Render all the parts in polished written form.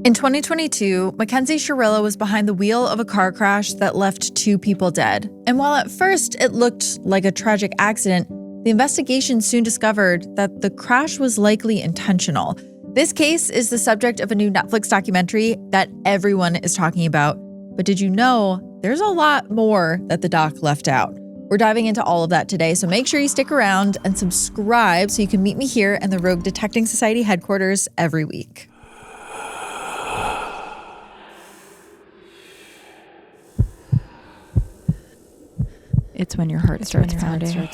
In 2022, Mackenzie Shirilla was behind the wheel of a car crash that left 2 people dead. And while at first it looked like a tragic accident, the investigation soon discovered that the crash was likely intentional. This case is the subject of a new Netflix documentary that everyone is talking about. But did you know there's a lot more that the doc left out? We're diving into all of that today, so make sure you stick around and subscribe so you can meet me here in the Rogue Detecting Society headquarters every week. It's when your heart starts pounding.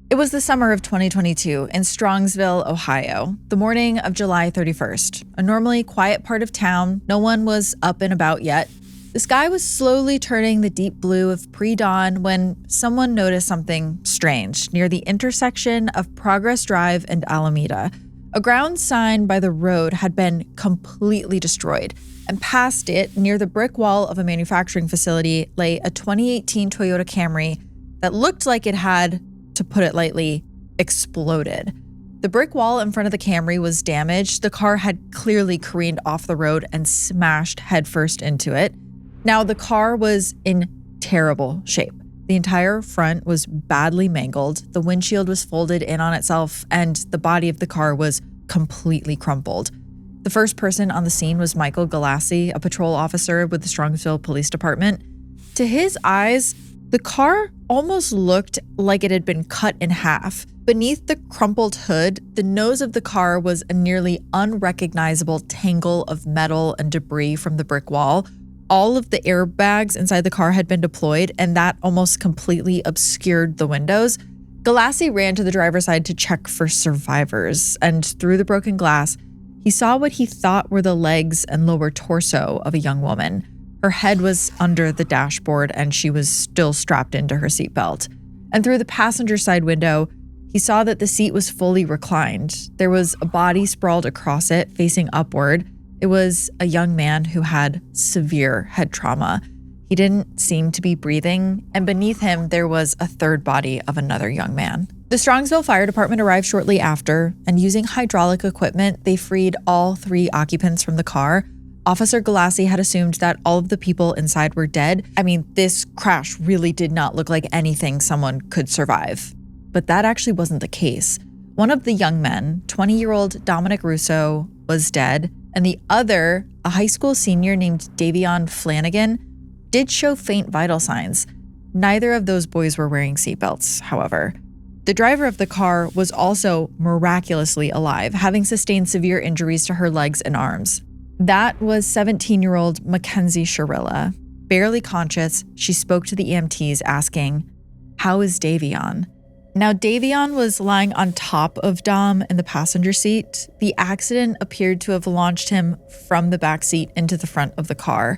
It was the summer of 2022 in Strongsville, Ohio, the morning of July 31st. A normally quiet part of town, no one was up and about yet. The sky was slowly turning the deep blue of pre-dawn when someone noticed something strange near the intersection of Progress Drive and Alameda. A ground sign by the road had been completely destroyed, and past it, near the brick wall of a manufacturing facility, lay a 2018 Toyota Camry that looked like it had, to put it lightly, exploded. The brick wall in front of the Camry was damaged. The car had clearly careened off the road and smashed headfirst into it. Now, the car was in terrible shape. The entire front was badly mangled. The windshield was folded in on itself, and the body of the car was completely crumpled. The first person on the scene was Michael Galassi, a patrol officer with the Strongsville Police Department. To his eyes, the car almost looked like it had been cut in half. Beneath the crumpled hood, the nose of the car was a nearly unrecognizable tangle of metal and debris from the brick wall. All of the airbags inside the car had been deployed, and that almost completely obscured the windows. Galassi ran to the driver's side to check for survivors, and through the broken glass, he saw what he thought were the legs and lower torso of a young woman. Her head was under the dashboard, and she was still strapped into her seatbelt. And through the passenger side window, he saw that the seat was fully reclined. There was a body sprawled across it, facing upward. It was a young man who had severe head trauma. He didn't seem to be breathing, and beneath him, there was a third body of another young man. The Strongsville Fire Department arrived shortly after, and using hydraulic equipment, they freed all 3 occupants from the car. Officer Galassi had assumed that all of the people inside were dead. I mean, this crash really did not look like anything someone could survive. But that actually wasn't the case. One of the young men, 20-year-old Dominic Russo, was dead, and the other, a high school senior named Davion Flanagan, did show faint vital signs. Neither of those boys were wearing seatbelts, however. The driver of the car was also miraculously alive, having sustained severe injuries to her legs and arms. That was 17-year-old Mackenzie Shirilla. Barely conscious, she spoke to the EMTs asking, "How is Davion?" Now, Davion was lying on top of Dom in the passenger seat. The accident appeared to have launched him from the back seat into the front of the car.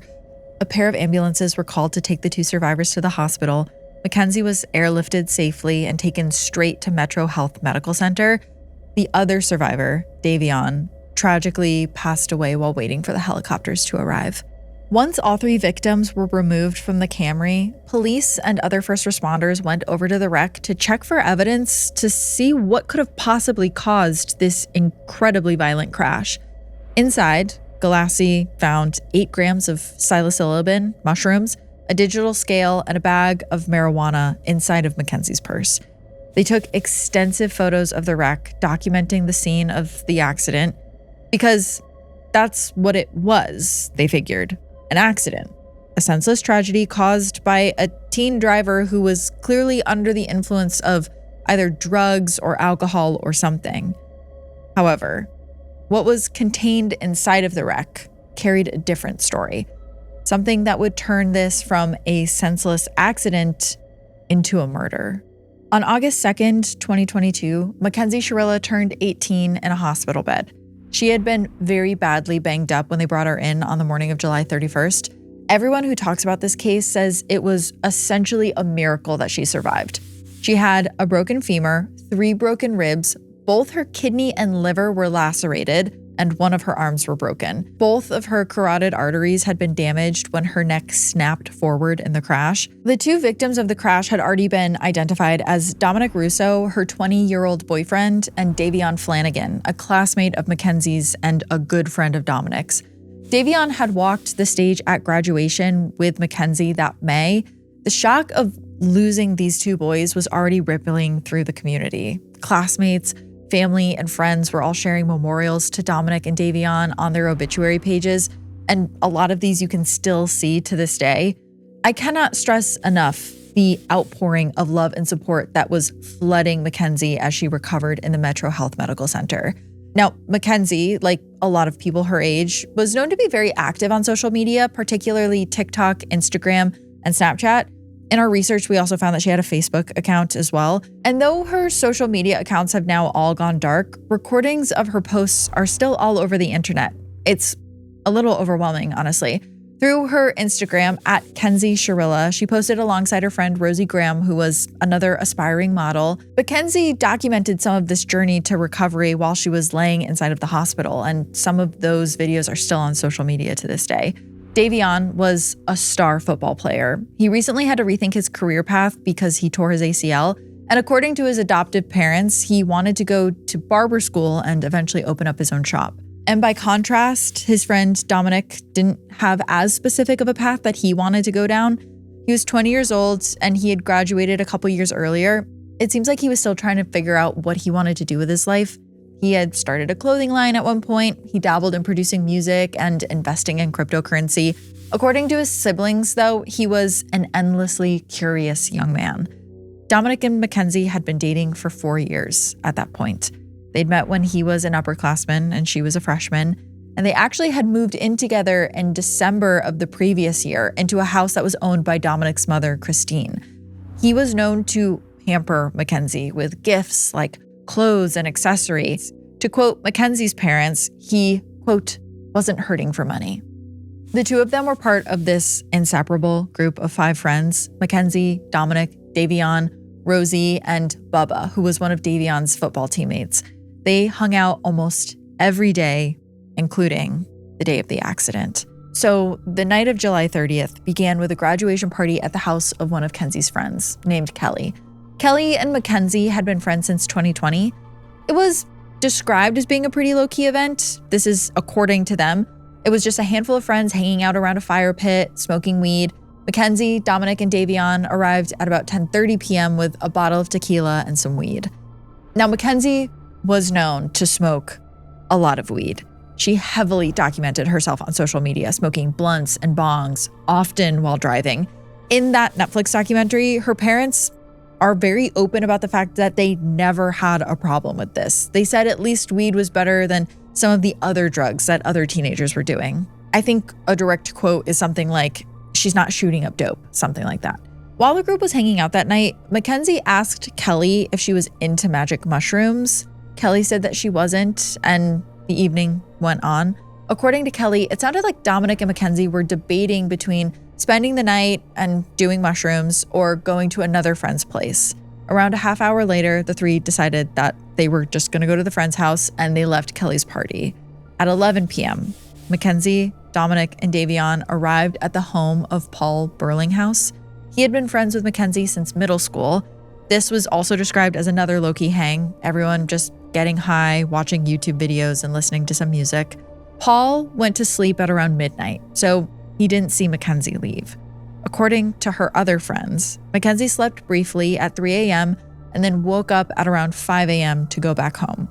A pair of ambulances were called to take the 2 survivors to the hospital. Mackenzie was airlifted safely and taken straight to Metro Health Medical Center. The other survivor, Davion, tragically passed away while waiting for the helicopters to arrive. Once all 3 victims were removed from the Camry, police and other first responders went over to the wreck to check for evidence to see what could have possibly caused this incredibly violent crash. Inside, Galassi found 8 grams of psilocybin mushrooms, a digital scale, and a bag of marijuana inside of Mackenzie's purse. They took extensive photos of the wreck, documenting the scene of the accident, because that's what it was, they figured, an accident. A senseless tragedy caused by a teen driver who was clearly under the influence of either drugs or alcohol or something. However, what was contained inside of the wreck carried a different story. Something that would turn this from a senseless accident into a murder. On August 2nd, 2022, Mackenzie Shirilla turned 18 in a hospital bed. She had been very badly banged up when they brought her in on the morning of July 31st. Everyone who talks about this case says it was essentially a miracle that she survived. She had a broken femur, 3 broken ribs, both her kidney and liver were lacerated, and one of her arms were broken. Both of her carotid arteries had been damaged when her neck snapped forward in the crash. The two victims of the crash had already been identified as Dominic Russo, her 20-year-old boyfriend, and Davion Flanagan, a classmate of Mackenzie's and a good friend of Dominic's. Davion had walked the stage at graduation with Mackenzie that May. The shock of losing these two boys was already rippling through the community. Classmates, family, and friends were all sharing memorials to Dominic and Davion on their obituary pages, and a lot of these you can still see to this day. I cannot stress enough the outpouring of love and support that was flooding Mackenzie as she recovered in the Metro Health Medical Center. Now, Mackenzie, like a lot of people her age, was known to be very active on social media, particularly TikTok, Instagram, and Snapchat. In our research, we also found that she had a Facebook account as well. And though her social media accounts have now all gone dark, recordings of her posts are still all over the internet. It's a little overwhelming, honestly. Through her Instagram, at Mackenzie Shirilla, she posted alongside her friend Rosie Graham, who was another aspiring model. Mackenzie documented some of this journey to recovery while she was laying inside of the hospital, and some of those videos are still on social media to this day. Davion was a star football player. He recently had to rethink his career path because he tore his ACL, and according to his adoptive parents, he wanted to go to barber school and eventually open up his own shop. And by contrast, his friend Dominic didn't have as specific of a path that he wanted to go down. He was 20 years old and he had graduated a couple years earlier. It seems like he was still trying to figure out what he wanted to do with his life. He had started a clothing line at one point. He dabbled in producing music and investing in cryptocurrency. According to his siblings, though, he was an endlessly curious young man. Dominic and Mackenzie had been dating for 4 years at that point. They'd met when he was an upperclassman and she was a freshman, and they actually had moved in together in December of the previous year into a house that was owned by Dominic's mother, Christine. He was known to pamper Mackenzie with gifts like clothes and accessories. To quote Mackenzie's parents, he, quote, wasn't hurting for money. The two of them were part of this inseparable group of 5 friends: Mackenzie, Dominic, Davion, Rosie, and Bubba, who was one of Davion's football teammates. They hung out almost every day, including the day of the accident. So the night of July 30th began with a graduation party at the house of one of Kenzie's friends named Kelly. Kelly and Mackenzie had been friends since 2020. It was described as being a pretty low-key event. This is according to them. It was just a handful of friends hanging out around a fire pit, smoking weed. Mackenzie, Dominic, and Davion arrived at about 10:30 p.m. with a bottle of tequila and some weed. Now, Mackenzie was known to smoke a lot of weed. She heavily documented herself on social media, smoking blunts and bongs, often while driving. In that Netflix documentary, her parents are very open about the fact that they never had a problem with this. They said at least weed was better than some of the other drugs that other teenagers were doing. I think a direct quote is something like, "She's not shooting up dope," something like that. While the group was hanging out that night, Mackenzie asked Kelly if she was into magic mushrooms. Kelly said that she wasn't, and the evening went on. According to Kelly, it sounded like Dominic and Mackenzie were debating between spending the night and doing mushrooms or going to another friend's place. Around a half hour later, the three decided that they were just going to go to the friend's house, and they left Kelly's party. At 11 p.m., Mackenzie, Dominic, and Davion arrived at the home of Paul Burlinghouse. He had been friends with Mackenzie since middle school. This was also described as another low-key hang, everyone just getting high, watching YouTube videos, and listening to some music. Paul went to sleep at around midnight, so he didn't see Mackenzie leave. According to her other friends, Mackenzie slept briefly at 3 a.m. and then woke up at around 5 a.m. to go back home.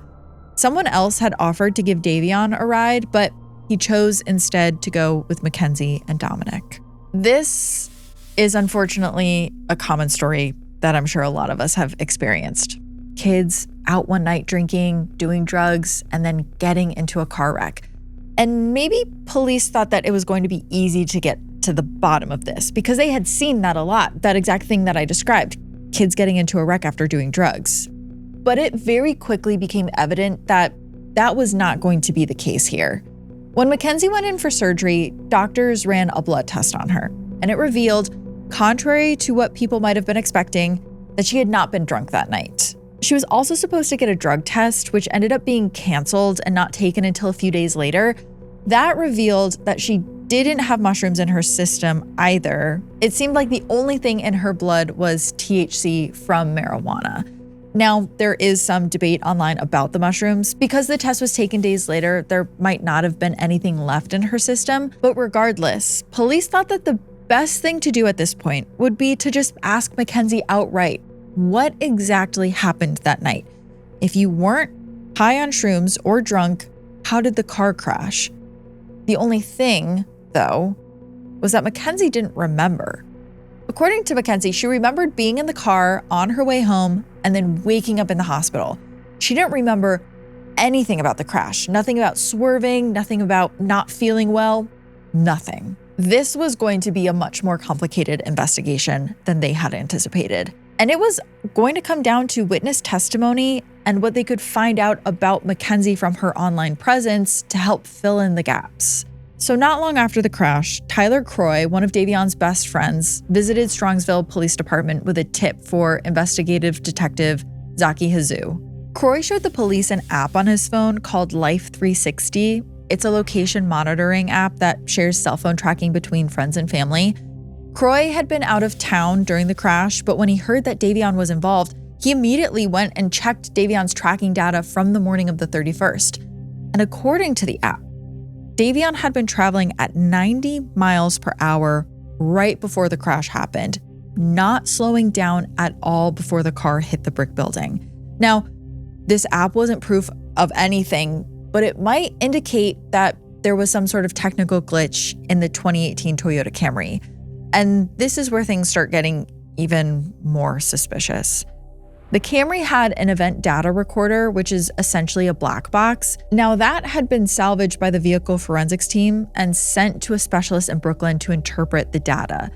Someone else had offered to give Davion a ride, but he chose instead to go with Mackenzie and Dominic. This is unfortunately a common story that I'm sure a lot of us have experienced. Kids out one night drinking, doing drugs, and then getting into a car wreck. And maybe police thought that it was going to be easy to get to the bottom of this because they had seen that a lot, that exact thing that I described, kids getting into a wreck after doing drugs. But it very quickly became evident that that was not going to be the case here. When Mackenzie went in for surgery, doctors ran a blood test on her, and it revealed, contrary to what people might have been expecting, that she had not been drunk that night. She was also supposed to get a drug test, which ended up being canceled and not taken until a few days later. That revealed that she didn't have mushrooms in her system either. It seemed like the only thing in her blood was THC from marijuana. Now, there is some debate online about the mushrooms. Because the test was taken days later, there might not have been anything left in her system. But regardless, police thought that the best thing to do at this point would be to just ask Mackenzie outright, what exactly happened that night? If you weren't high on shrooms or drunk, how did the car crash? The only thing, though, was that Mackenzie didn't remember. According to Mackenzie, she remembered being in the car on her way home and then waking up in the hospital. She didn't remember anything about the crash, nothing about swerving, nothing about not feeling well, nothing. This was going to be a much more complicated investigation than they had anticipated. And it was going to come down to witness testimony and what they could find out about Mackenzie from her online presence to help fill in the gaps. So not long after the crash, Tyler Croy, one of Davion's best friends, visited Strongsville Police Department with a tip for investigative detective Zaki Hazoo. Croy showed the police an app on his phone called Life 360. It's a location monitoring app that shares cell phone tracking between friends and family. Croy had been out of town during the crash, but when he heard that Davion was involved, he immediately went and checked Davion's tracking data from the morning of the 31st. And according to the app, Davion had been traveling at 90 miles per hour right before the crash happened, not slowing down at all before the car hit the brick building. Now, this app wasn't proof of anything, but it might indicate that there was some sort of technical glitch in the 2018 Toyota Camry. And this is where things start getting even more suspicious. The Camry had an event data recorder, which is essentially a black box. Now, that had been salvaged by the vehicle forensics team and sent to a specialist in Brooklyn to interpret the data.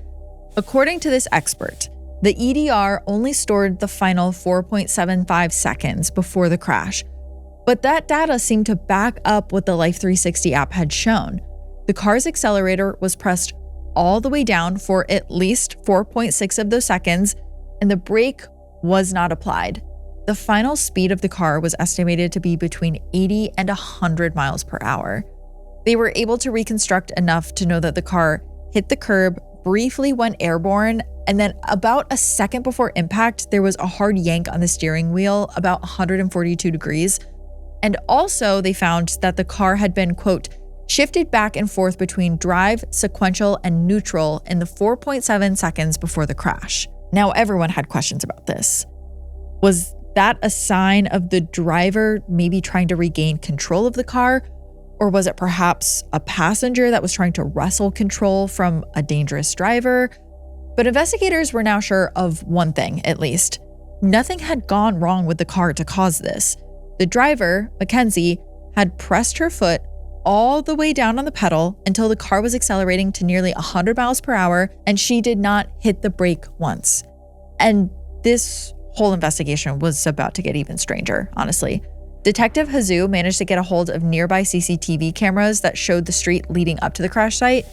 According to this expert, the EDR only stored the final 4.75 seconds before the crash. But that data seemed to back up what the Life 360 app had shown. The car's accelerator was pressed all the way down for at least 4.6 of those seconds, and the brake was not applied. The final speed of the car was estimated to be between 80 and 100 miles per hour. They were able to reconstruct enough to know that the car hit the curb, briefly went airborne, and then about a second before impact, there was a hard yank on the steering wheel about 142 degrees. And also they found that the car had been, quote, shifted back and forth between drive, sequential, and neutral in the 4.7 seconds before the crash. Now, everyone had questions about this. Was that a sign of the driver maybe trying to regain control of the car? Or was it perhaps a passenger that was trying to wrestle control from a dangerous driver? But investigators were now sure of one thing, at least. Nothing had gone wrong with the car to cause this. The driver, Mackenzie, had pressed her foot all the way down on the pedal until the car was accelerating to nearly 100 miles per hour, and she did not hit the brake once. And this whole investigation was about to get even stranger, honestly. Detective Hazoo managed to get a hold of nearby CCTV cameras that showed the street leading up to the crash site.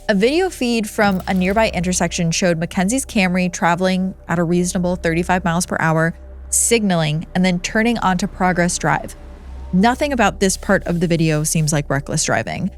A video feed from a nearby intersection showed Mackenzie's Camry traveling at a reasonable 35 miles per hour, signaling, and then turning onto Progress Drive. Nothing about this part of the video seems like reckless driving.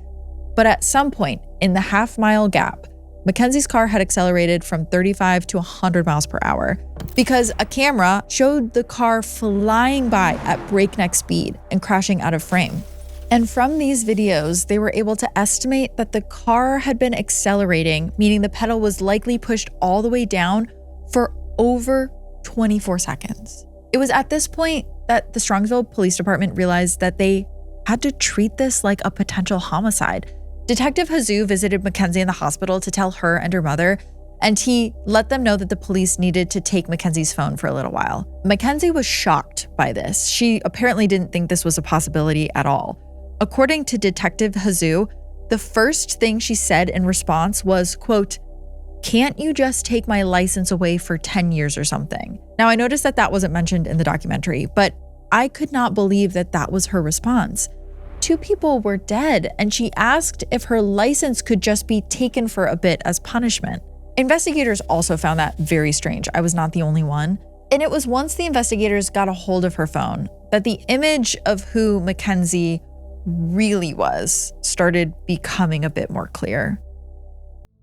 But at some point in the half-mile gap, Mackenzie's car had accelerated from 35 to 100 miles per hour because a camera showed the car flying by at breakneck speed and crashing out of frame. And from these videos, they were able to estimate that the car had been accelerating, meaning the pedal was likely pushed all the way down for over 24 seconds. It was at this point that the Strongsville Police Department realized that they had to treat this like a potential homicide. Detective Hazoo visited Mackenzie in the hospital to tell her and her mother, and he let them know that the police needed to take Mackenzie's phone for a little while. Mackenzie was shocked by this. She apparently didn't think this was a possibility at all. According to Detective Hazoo, the first thing she said in response was, quote, "Can't you just take my license away for 10 years or something?" Now, I noticed that that wasn't mentioned in the documentary, but I could not believe that that was her response. 2 people were dead, and she asked if her license could just be taken for a bit as punishment. Investigators also found that very strange. I was not the only one. And it was once the investigators got a hold of her phone that the image of who Mackenzie really was started becoming a bit more clear.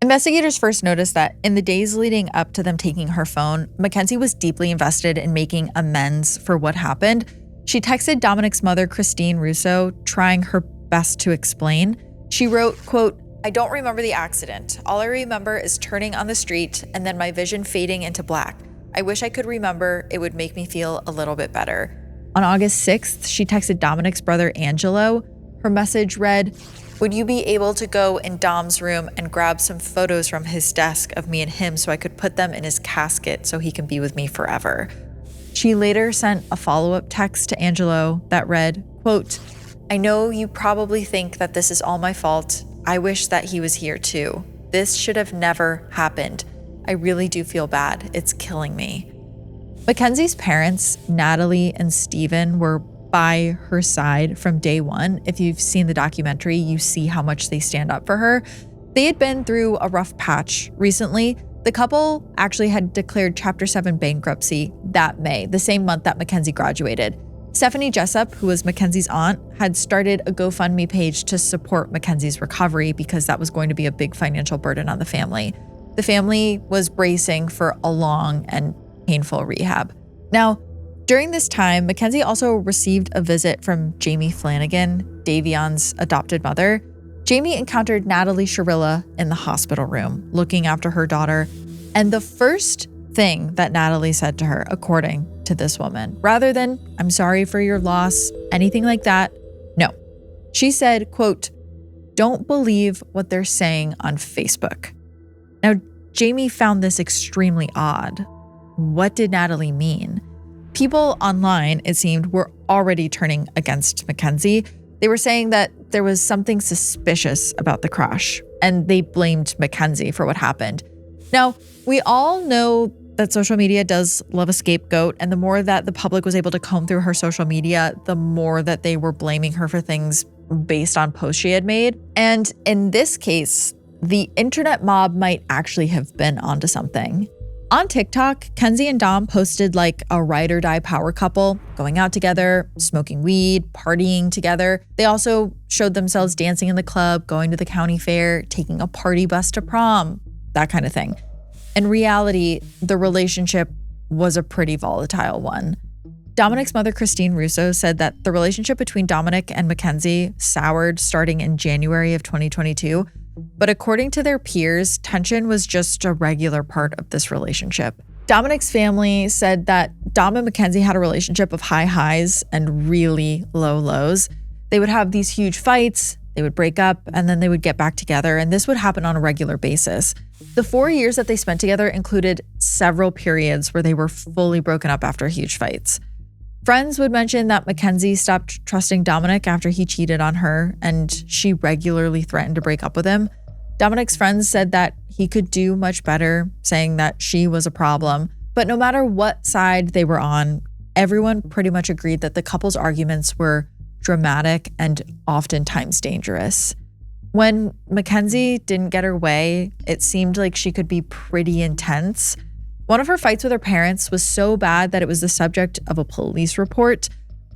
Investigators first noticed that in the days leading up to them taking her phone, Mackenzie was deeply invested in making amends for what happened. She texted Dominic's mother, Christine Russo, trying her best to explain. She wrote, quote, "I don't remember the accident. All I remember is turning on the street and then my vision fading into black. I wish I could remember. It would make me feel a little bit better." On August 6th, she texted Dominic's brother, Angelo. Her message read, "Would you be able to go in Dom's room and grab some photos from his desk of me and him so I could put them in his casket so he can be with me forever?" She later sent a follow-up text to Angelo that read, quote, "I know you probably think that this is all my fault. I wish that he was here too. This should have never happened. I really do feel bad. It's killing me." Mackenzie's parents, Natalie and Steven, were by her side from day one. If you've seen the documentary, you see how much they stand up for her. They had been through a rough patch recently. The couple actually had declared Chapter 7 bankruptcy that May, the same month that Mackenzie graduated. Stephanie Jessup, who was Mackenzie's aunt, had started a GoFundMe page to support Mackenzie's recovery because that was going to be a big financial burden on the family. The family was bracing for a long and painful rehab. Now, during this time, Mackenzie also received a visit from Jamie Flanagan, Davion's adopted mother. Jamie encountered Natalie Shirilla in the hospital room, looking after her daughter. And the first thing that Natalie said to her, according to this woman, rather than, "I'm sorry for your loss," anything like that, no. She said, quote, "Don't believe what they're saying on Facebook." Now, Jamie found this extremely odd. What did Natalie mean? People online, it seemed, were already turning against Mackenzie. They were saying that there was something suspicious about the crash, and they blamed Mackenzie for what happened. Now, we all know that social media does love a scapegoat, and the more that the public was able to comb through her social media, the more that they were blaming her for things based on posts she had made. And in this case, the internet mob might actually have been onto something. On TikTok, Kenzie and Dom posted like a ride or die power couple, going out together, smoking weed, partying together. They also showed themselves dancing in the club, going to the county fair, taking a party bus to prom, that kind of thing. In reality, the relationship was a pretty volatile one. Dominic's mother, Christine Russo, said that the relationship between Dominic and Mackenzie soured starting in January of 2022. But according to their peers, tension was just a regular part of this relationship. Dominic's family said that Dom and Mackenzie had a relationship of high highs and really low lows. They would have these huge fights, they would break up, and then they would get back together, and this would happen on a regular basis. The 4 years that they spent together included several periods where they were fully broken up after huge fights. Friends would mention that Mackenzie stopped trusting Dominic after he cheated on her, and she regularly threatened to break up with him. Dominic's friends said that he could do much better, saying that she was a problem. But no matter what side they were on, everyone pretty much agreed that the couple's arguments were dramatic and oftentimes dangerous. When Mackenzie didn't get her way, it seemed like she could be pretty intense. One of her fights with her parents was so bad that it was the subject of a police report.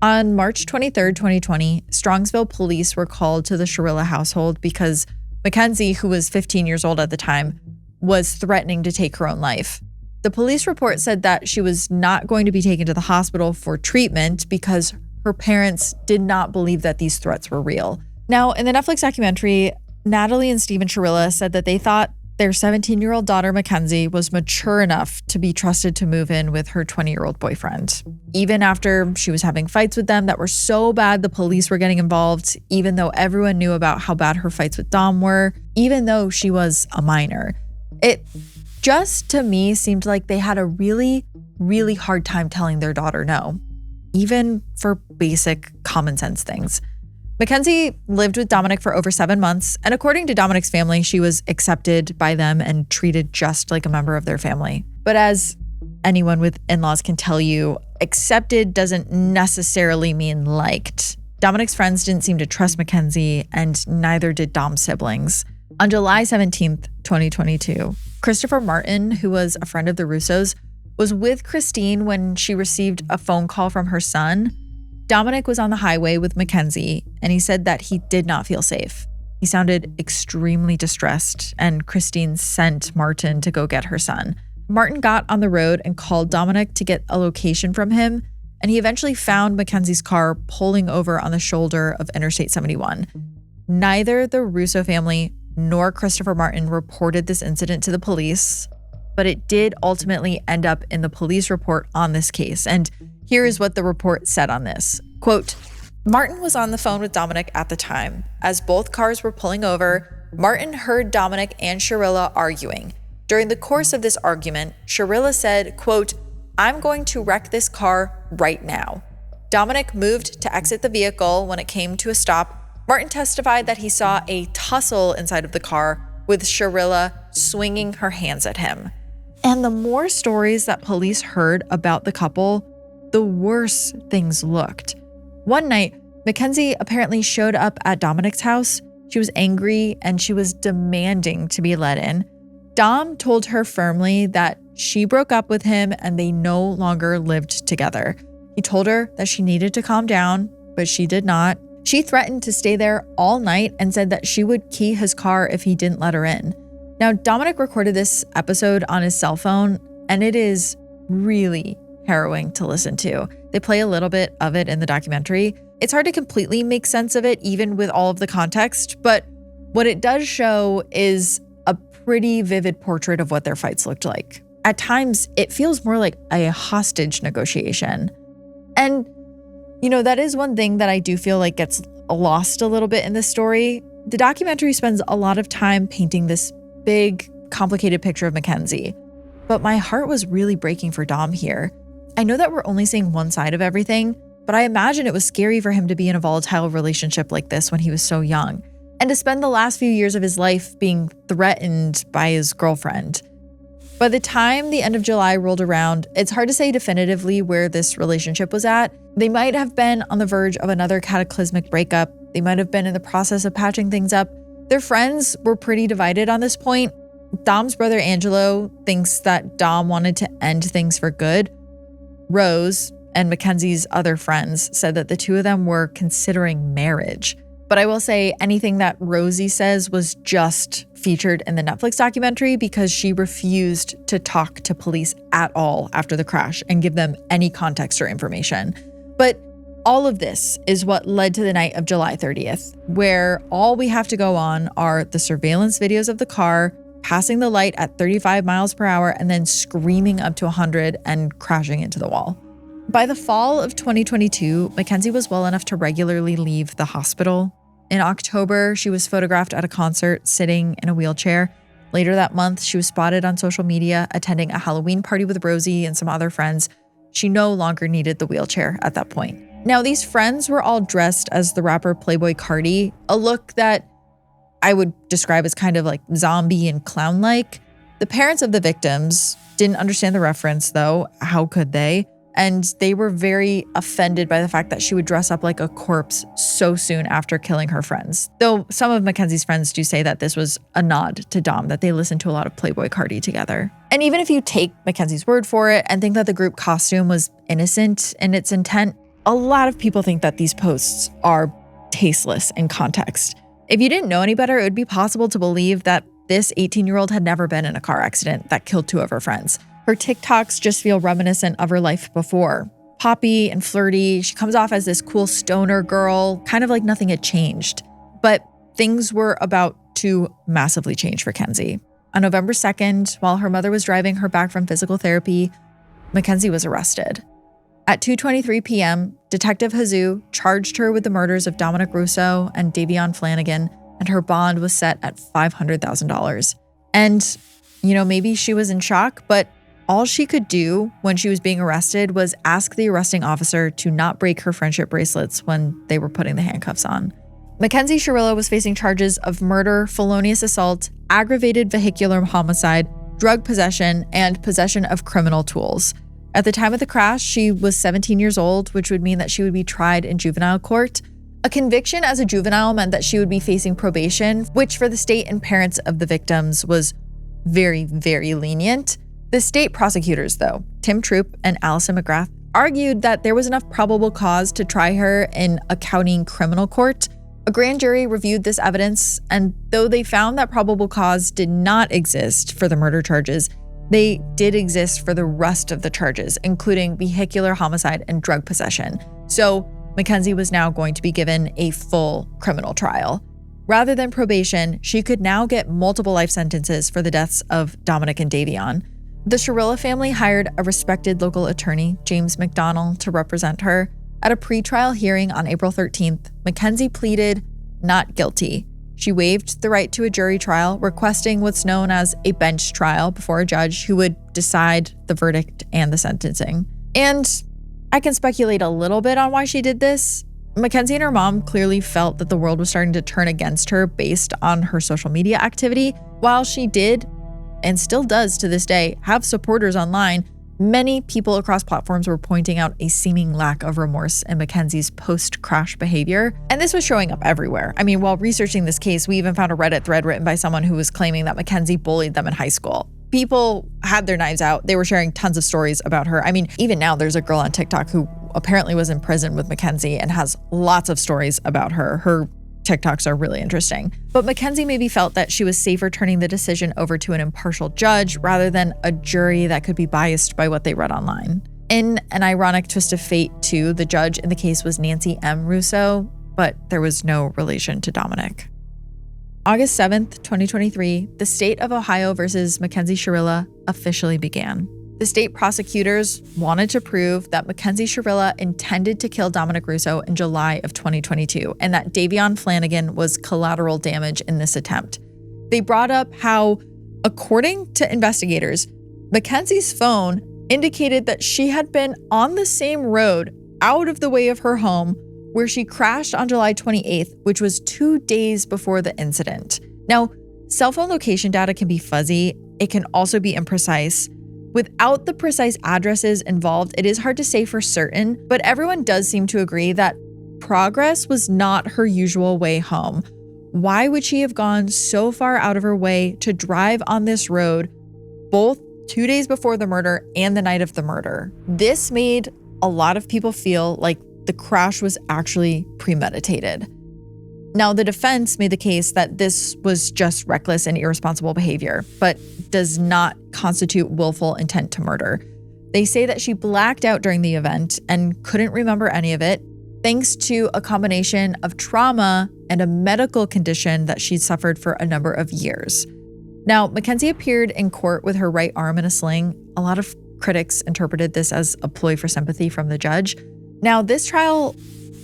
On March 23rd, 2020, Strongsville police were called to the Shirilla household because Mackenzie, who was 15 years old at the time, was threatening to take her own life. The police report said that she was not going to be taken to the hospital for treatment because her parents did not believe that these threats were real. Now, in the Netflix documentary, Natalie and Steven Shirilla said that they thought their 17-year-old daughter, Mackenzie, was mature enough to be trusted to move in with her 20-year-old boyfriend. Even after she was having fights with them that were so bad the police were getting involved, even though everyone knew about how bad her fights with Dom were, even though she was a minor. It just, to me, seemed like they had a really, really hard time telling their daughter no, even for basic common sense things. Mackenzie lived with Dominic for over 7 months, and according to Dominic's family, she was accepted by them and treated just like a member of their family. But as anyone with in-laws can tell you, accepted doesn't necessarily mean liked. Dominic's friends didn't seem to trust Mackenzie, and neither did Dom's siblings. On July 17th, 2022, Christopher Martin, who was a friend of the Russos, was with Christine when she received a phone call from her son. Dominic was on the highway with Mackenzie, and he said that he did not feel safe. He sounded extremely distressed, and Christine sent Martin to go get her son. Martin got on the road and called Dominic to get a location from him, and he eventually found Mackenzie's car pulling over on the shoulder of Interstate 71. Neither the Russo family nor Christopher Martin reported this incident to the police, but it did ultimately end up in the police report on this case. And here is what the report said on this. Quote, Martin was on the phone with Dominic at the time. As both cars were pulling over, Martin heard Dominic and Shirilla arguing. During the course of this argument, Shirilla said, quote, I'm going to wreck this car right now. Dominic moved to exit the vehicle when it came to a stop. Martin testified that he saw a tussle inside of the car with Shirilla swinging her hands at him. And the more stories that police heard about the couple, the worse things looked. One night, Mackenzie apparently showed up at Dominic's house. She was angry and she was demanding to be let in. Dom told her firmly that she broke up with him and they no longer lived together. He told her that she needed to calm down, but she did not. She threatened to stay there all night and said that she would key his car if he didn't let her in. Now, Dominic recorded this episode on his cell phone, and it is really harrowing to listen to. They play a little bit of it in the documentary. It's hard to completely make sense of it, even with all of the context, but what it does show is a pretty vivid portrait of what their fights looked like. At times, it feels more like a hostage negotiation. And, you know, that is one thing that I do feel like gets lost a little bit in this story. The documentary spends a lot of time painting this big, complicated picture of Mackenzie, but my heart was really breaking for Dom here. I know that we're only seeing one side of everything, but I imagine it was scary for him to be in a volatile relationship like this when he was so young, and to spend the last few years of his life being threatened by his girlfriend. By the time the end of July rolled around, it's hard to say definitively where this relationship was at. They might have been on the verge of another cataclysmic breakup. They might have been in the process of patching things up. Their friends were pretty divided on this point. Dom's brother Angelo thinks that Dom wanted to end things for good. Rose and Mackenzie's other friends said that the two of them were considering marriage. But I will say anything that Rosie says was just featured in the Netflix documentary because she refused to talk to police at all after the crash and give them any context or information. But all of this is what led to the night of July 30th, where all we have to go on are the surveillance videos of the car passing the light at 35 miles per hour and then screaming up to 100 and crashing into the wall. By the fall of 2022, Mackenzie was well enough to regularly leave the hospital. In October, she was photographed at a concert sitting in a wheelchair. Later that month, she was spotted on social media attending a Halloween party with Rosie and some other friends. She no longer needed the wheelchair at that point. Now, these friends were all dressed as the rapper Playboi Carti, a look that I would describe as kind of like zombie and clown-like. The parents of the victims didn't understand the reference, though. How could they? And they were very offended by the fact that she would dress up like a corpse so soon after killing her friends. Though some of Mackenzie's friends do say that this was a nod to Dom, that they listened to a lot of Playboi Carti together. And even if you take Mackenzie's word for it and think that the group costume was innocent in its intent, a lot of people think that these posts are tasteless in context. If you didn't know any better, it would be possible to believe that this 18-year-old had never been in a car accident that killed two of her friends. Her TikToks just feel reminiscent of her life before. Poppy and flirty, she comes off as this cool stoner girl, kind of like nothing had changed. But things were about to massively change for Kenzie. On November 2nd, while her mother was driving her back from physical therapy, Mackenzie was arrested. At 2:23 p.m., Detective Hazoo charged her with the murders of Dominic Russo and Davion Flanagan, and her bond was set at $500,000. And, maybe she was in shock, but all she could do when she was being arrested was ask the arresting officer to not break her friendship bracelets when they were putting the handcuffs on. Mackenzie Shirilla was facing charges of murder, felonious assault, aggravated vehicular homicide, drug possession, and possession of criminal tools. At the time of the crash, she was 17 years old, which would mean that she would be tried in juvenile court. A conviction as a juvenile meant that she would be facing probation, which for the state and parents of the victims was very, very lenient. The state prosecutors, though, Tim Troop and Allison McGrath, argued that there was enough probable cause to try her in a county criminal court. A grand jury reviewed this evidence, and though they found that probable cause did not exist for the murder charges, they did exist for the rest of the charges, including vehicular homicide and drug possession. So Mackenzie was now going to be given a full criminal trial. Rather than probation, she could now get multiple life sentences for the deaths of Dominic and Davion. The Shirilla family hired a respected local attorney, James McDonnell, to represent her. At a pretrial hearing on April 13th, Mackenzie pleaded not guilty. She waived the right to a jury trial, requesting what's known as a bench trial before a judge who would decide the verdict and the sentencing. And I can speculate a little bit on why she did this. Mackenzie and her mom clearly felt that the world was starting to turn against her based on her social media activity. While she did, and still does to this day, have supporters online, many people across platforms were pointing out a seeming lack of remorse in Mackenzie's post-crash behavior. And this was showing up everywhere. I mean, while researching this case, we even found a Reddit thread written by someone who was claiming that Mackenzie bullied them in high school. People had their knives out. They were sharing tons of stories about her. I mean, even now there's a girl on TikTok who apparently was in prison with Mackenzie and has lots of stories about her. Her TikToks are really interesting. But Mackenzie maybe felt that she was safer turning the decision over to an impartial judge rather than a jury that could be biased by what they read online. In an ironic twist of fate, too, the judge in the case was Nancy M. Russo, but there was no relation to Dominic. August 7th, 2023, the state of Ohio versus Mackenzie Shirilla officially began. The state prosecutors wanted to prove that Mackenzie Shirilla intended to kill Dominic Russo in July of 2022 and that Davion Flanagan was collateral damage in this attempt. They brought up how, according to investigators, Mackenzie's phone indicated that she had been on the same road out of the way of her home where she crashed on July 28th, which was 2 days before the incident. Now, cell phone location data can be fuzzy. It can also be imprecise. Without the precise addresses involved, it is hard to say for certain, but everyone does seem to agree that Progress was not her usual way home. Why would she have gone so far out of her way to drive on this road both 2 days before the murder and the night of the murder? This made a lot of people feel like the crash was actually premeditated. Now, the defense made the case that this was just reckless and irresponsible behavior, but does not constitute willful intent to murder. They say that she blacked out during the event and couldn't remember any of it, thanks to a combination of trauma and a medical condition that she'd suffered for a number of years. Now, Mackenzie appeared in court with her right arm in a sling. A lot of critics interpreted this as a ploy for sympathy from the judge. Now, this trial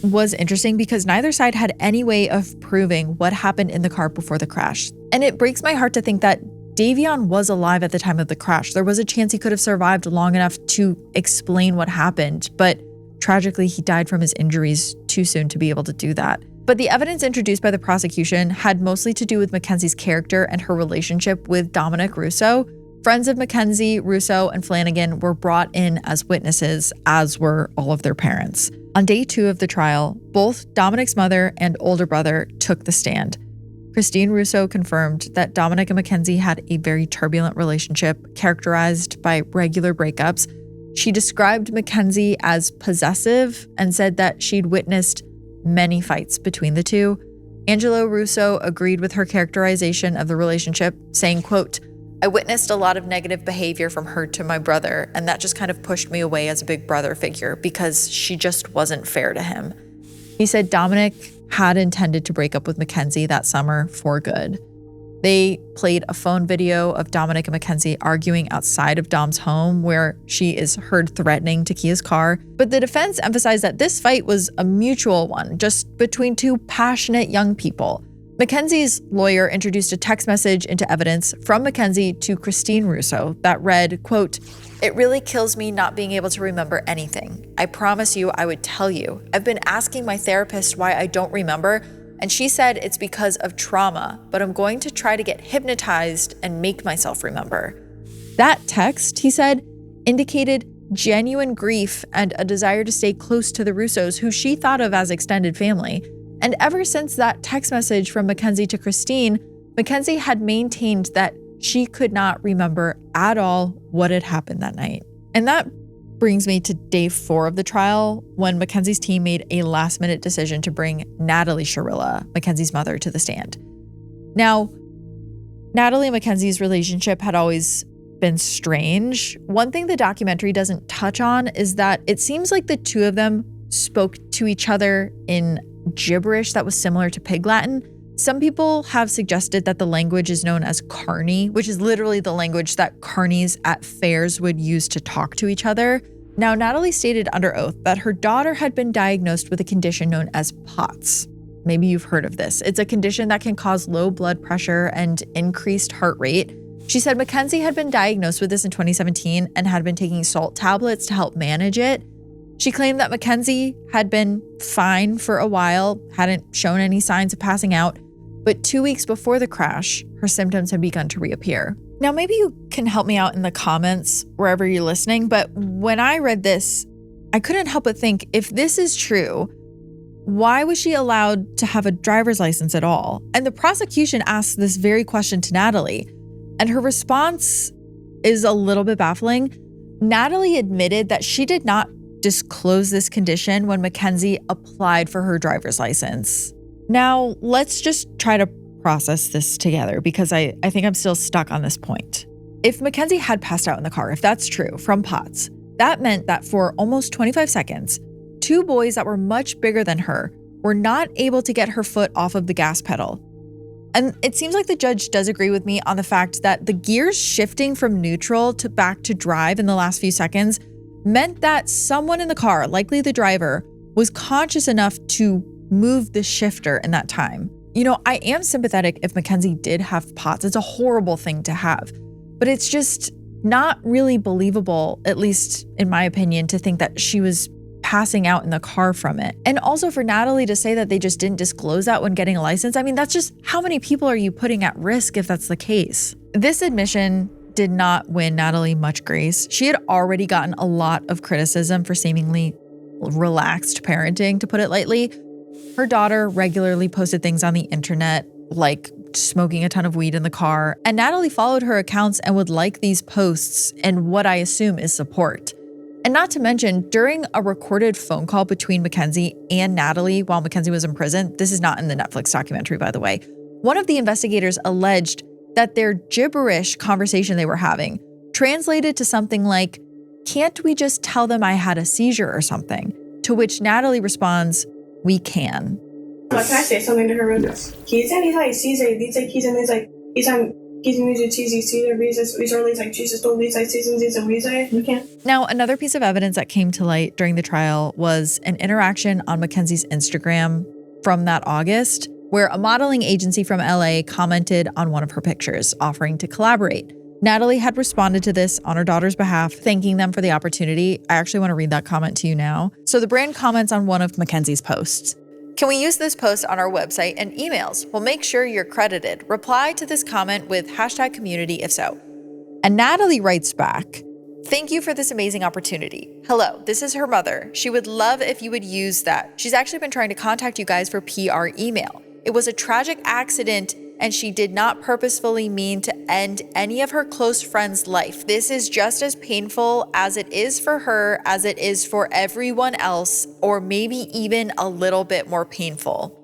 was interesting because neither side had any way of proving what happened in the car before the crash. And it breaks my heart to think that Davion was alive at the time of the crash. There was a chance he could have survived long enough to explain what happened, but tragically he died from his injuries too soon to be able to do that. But the evidence introduced by the prosecution had mostly to do with Mackenzie's character and her relationship with Dominic Russo. Friends of Mackenzie, Russo, and Flanagan were brought in as witnesses, as were all of their parents. On day 2 of the trial, both Dominic's mother and older brother took the stand. Christine Russo confirmed that Dominic and Mackenzie had a very turbulent relationship characterized by regular breakups. She described Mackenzie as possessive and said that she'd witnessed many fights between the two. Angelo Russo agreed with her characterization of the relationship, saying, quote, "I witnessed a lot of negative behavior from her to my brother, and that just kind of pushed me away as a big brother figure because she just wasn't fair to him." He said Dominic had intended to break up with Mackenzie that summer for good. They played a phone video of Dominic and Mackenzie arguing outside of Dom's home where she is heard threatening to key his car. But the defense emphasized that this fight was a mutual one, just between two passionate young people. Mackenzie's lawyer introduced a text message into evidence from Mackenzie to Christine Russo that read, quote, "It really kills me not being able to remember anything. I promise you I would tell you. I've been asking my therapist why I don't remember, and she said it's because of trauma, but I'm going to try to get hypnotized and make myself remember." That text, he said, indicated genuine grief and a desire to stay close to the Russos, who she thought of as extended family. And ever since that text message from Mackenzie to Christine, Mackenzie had maintained that she could not remember at all what had happened that night. And that brings me to day 4 of the trial, when Mackenzie's team made a last-minute decision to bring Natalie Shirilla, Mackenzie's mother, to the stand. Now, Natalie and Mackenzie's relationship had always been strange. One thing the documentary doesn't touch on is that it seems like the two of them spoke to each other in gibberish that was similar to Pig Latin. Some people have suggested that the language is known as Carney, which is literally the language that carnies at fairs would use to talk to each other. Now, Natalie stated under oath that her daughter had been diagnosed with a condition known as POTS. Maybe you've heard of this. It's a condition that can cause low blood pressure and increased heart rate. She said Mackenzie had been diagnosed with this in 2017 and had been taking salt tablets to help manage it. She claimed that Mackenzie had been fine for a while, hadn't shown any signs of passing out, but 2 weeks before the crash, her symptoms had begun to reappear. Now, maybe you can help me out in the comments wherever you're listening, but when I read this, I couldn't help but think, if this is true, why was she allowed to have a driver's license at all? And the prosecution asked this very question to Natalie, and her response is a little bit baffling. Natalie admitted that she did not disclose this condition when Mackenzie applied for her driver's license. Now, let's just try to process this together, because I think I'm still stuck on this point. If Mackenzie had passed out in the car, if that's true, from POTS, that meant that for almost 25 seconds, 2 boys that were much bigger than her were not able to get her foot off of the gas pedal. And it seems like the judge does agree with me on the fact that the gears shifting from neutral to back to drive in the last few seconds meant that someone in the car, likely the driver, was conscious enough to move the shifter in that time. You know, I am sympathetic if Mackenzie did have POTS. It's a horrible thing to have, but it's just not really believable, at least in my opinion, to think that she was passing out in the car from it. And also for Natalie to say that they just didn't disclose that when getting a license. I mean, that's just, how many people are you putting at risk if that's the case? This admission did not win Natalie much grace. She had already gotten a lot of criticism for seemingly relaxed parenting, to put it lightly. Her daughter regularly posted things on the internet, like smoking a ton of weed in the car, and Natalie followed her accounts and would like these posts and what I assume is support. And not to mention, during a recorded phone call between Mackenzie and Natalie while Mackenzie was in prison, this is not in the Netflix documentary, by the way, one of the investigators alleged that their gibberish conversation they were having translated to something like, "Can't we just tell them I had a seizure or something?" To which Natalie responds, "We can." Can I say something to her real quick? Yes. He's like Caesar. He's like Now, another piece of evidence that came to light during the trial was an interaction on Mackenzie's Instagram from that August, where a modeling agency from LA commented on one of her pictures, offering to collaborate. Natalie had responded to this on her daughter's behalf, thanking them for the opportunity. I actually want to read that comment to you now. So the brand comments on one of Mackenzie's posts. "Can we use this post on our website and emails? We'll make sure you're credited. Reply to this comment with #community if so." And Natalie writes back, "Thank you for this amazing opportunity. Hello, this is her mother. She would love if you would use that. She's actually been trying to contact you guys for PR email. It was a tragic accident and she did not purposefully mean to end any of her close friends' life. This is just as painful as it is for her as it is for everyone else, or maybe even a little bit more painful."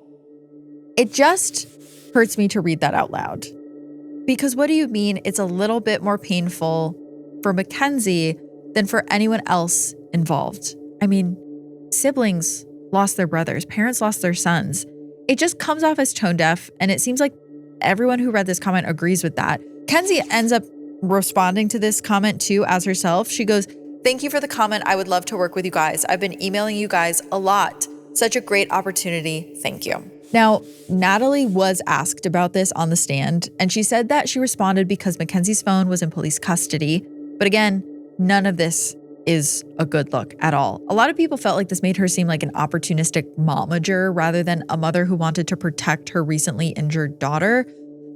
It just hurts me to read that out loud. Because what do you mean it's a little bit more painful for Mackenzie than for anyone else involved? I mean, siblings lost their brothers, parents lost their sons. It just comes off as tone deaf, and it seems like everyone who read this comment agrees with that. Kenzie ends up responding to this comment too as herself. She goes, "Thank you for the comment. I would love to work with you guys. I've been emailing you guys a lot. Such a great opportunity. Thank you." Now, Natalie was asked about this on the stand, and she said that she responded because Mackenzie's phone was in police custody. But again, none of this is a good look at all. A lot of people felt like this made her seem like an opportunistic momager rather than a mother who wanted to protect her recently injured daughter.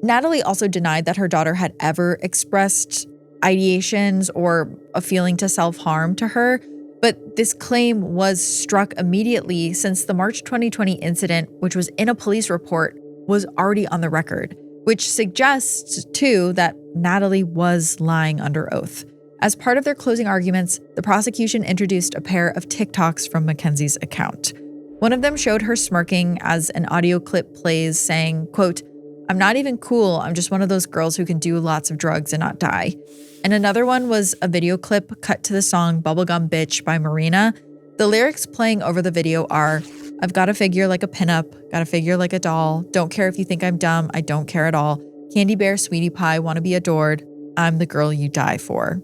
Natalie also denied that her daughter had ever expressed ideations or a feeling to self-harm to her, but this claim was struck immediately since the March 2020 incident, which was in a police report, was already on the record, which suggests too that Natalie was lying under oath. As part of their closing arguments, the prosecution introduced a pair of TikToks from Mackenzie's account. One of them showed her smirking as an audio clip plays saying, quote, "I'm not even cool, I'm just one of those girls who can do lots of drugs and not die." And another one was a video clip cut to the song Bubblegum Bitch by Marina. The lyrics playing over the video are, "I've got a figure like a pinup, got a figure like a doll, don't care if you think I'm dumb, I don't care at all. Candy bear, sweetie pie, wanna be adored, I'm the girl you die for."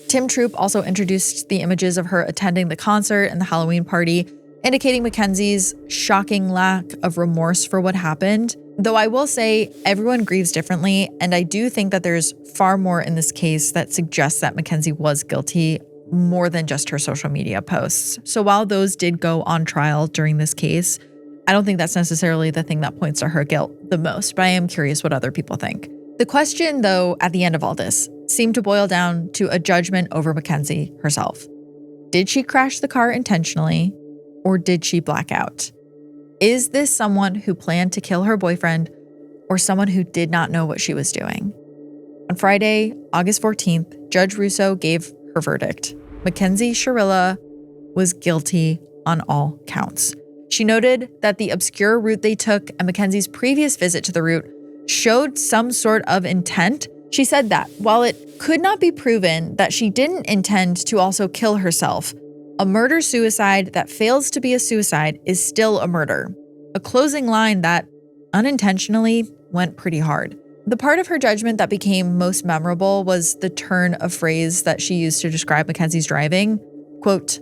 Tim Troop also introduced the images of her attending the concert and the Halloween party, indicating Mackenzie's shocking lack of remorse for what happened. Though I will say everyone grieves differently, and I do think that there's far more in this case that suggests that Mackenzie was guilty more than just her social media posts. So while those did go on trial during this case, I don't think that's necessarily the thing that points to her guilt the most, but I am curious what other people think. The question, though, at the end of all this, seemed to boil down to a judgment over Mackenzie herself. Did she crash the car intentionally, or did she black out? Is this someone who planned to kill her boyfriend, or someone who did not know what she was doing? On Friday, August 14th, Judge Russo gave her verdict. Mackenzie Shirilla was guilty on all counts. She noted that the obscure route they took and Mackenzie's previous visit to the route showed some sort of intent. She said that while it could not be proven that she didn't intend to also kill herself, a murder-suicide that fails to be a suicide is still a murder. A closing line that, unintentionally, went pretty hard. The part of her judgment that became most memorable was the turn of phrase that she used to describe Mackenzie's driving, quote,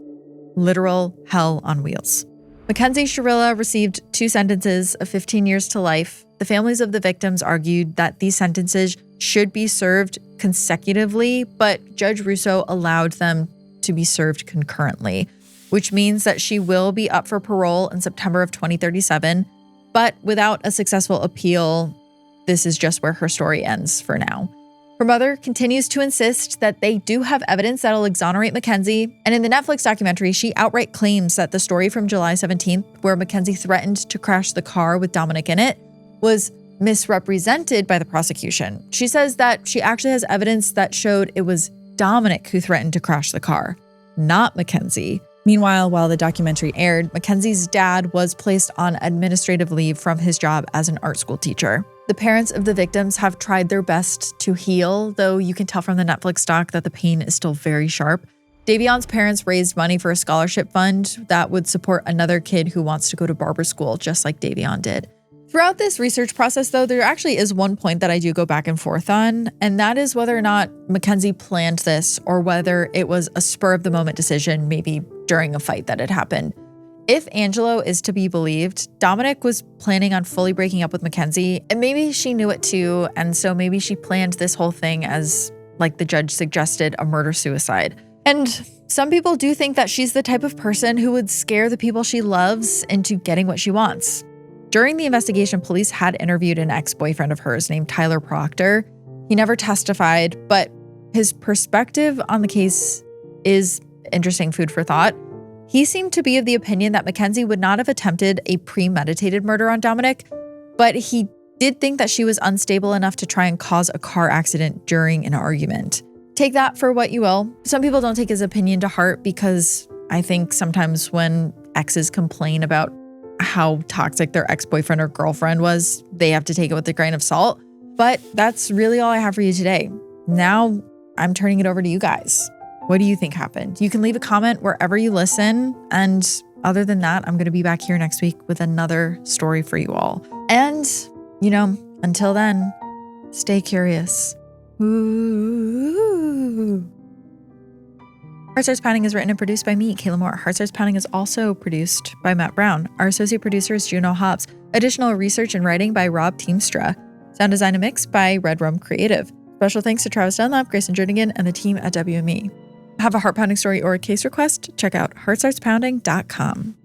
"literal hell on wheels." Mackenzie Shirilla received 2 sentences of 15 years to life. The families of the victims argued that these sentences should be served consecutively, but Judge Russo allowed them to be served concurrently, which means that she will be up for parole in September of 2037. But without a successful appeal, this is just where her story ends for now. Her mother continues to insist that they do have evidence that'll exonerate Mackenzie. And in the Netflix documentary, she outright claims that the story from July 17th, where Mackenzie threatened to crash the car with Dominic in it, was misrepresented by the prosecution. She says that she actually has evidence that showed it was Dominic who threatened to crash the car, not Mackenzie. Meanwhile, while the documentary aired, Mackenzie's dad was placed on administrative leave from his job as an art school teacher. The parents of the victims have tried their best to heal, though you can tell from the Netflix doc that the pain is still very sharp. Davion's parents raised money for a scholarship fund that would support another kid who wants to go to barber school, just like Davion did. Throughout this research process, though, there actually is one point that I do go back and forth on, and that is whether or not Mackenzie planned this or whether it was a spur-of-the-moment decision, maybe during a fight that had happened. If Angelo is to be believed, Dominic was planning on fully breaking up with Mackenzie, and maybe she knew it too, and so maybe she planned this whole thing as, like the judge suggested, a murder-suicide. And some people do think that she's the type of person who would scare the people she loves into getting what she wants. During the investigation, police had interviewed an ex-boyfriend of hers named Tyler Proctor. He never testified, but his perspective on the case is interesting food for thought. He seemed to be of the opinion that Mackenzie would not have attempted a premeditated murder on Dominic, but he did think that she was unstable enough to try and cause a car accident during an argument. Take that for what you will. Some people don't take his opinion to heart because I think sometimes when exes complain about how toxic their ex-boyfriend or girlfriend was, they have to take it with a grain of salt. But that's really all I have for you today. Now I'm turning it over to you guys. What do you think happened? You can leave a comment wherever you listen. And other than that, I'm going to be back here next week with another story for you all. And, until then, stay curious. Ooh. Heart Starts Pounding is written and produced by me, Kaelyn Moore. Heart Starts Pounding is also produced by Matt Brown. Our associate producer is Juno Hobbs. Additional research and writing by Rob Teamstra. Sound design and mix by Red Rum Creative. Special thanks to Travis Dunlap, Grayson Jernigan, and the team at WME. Have a heart-pounding story or a case request? Check out heartstartspounding.com.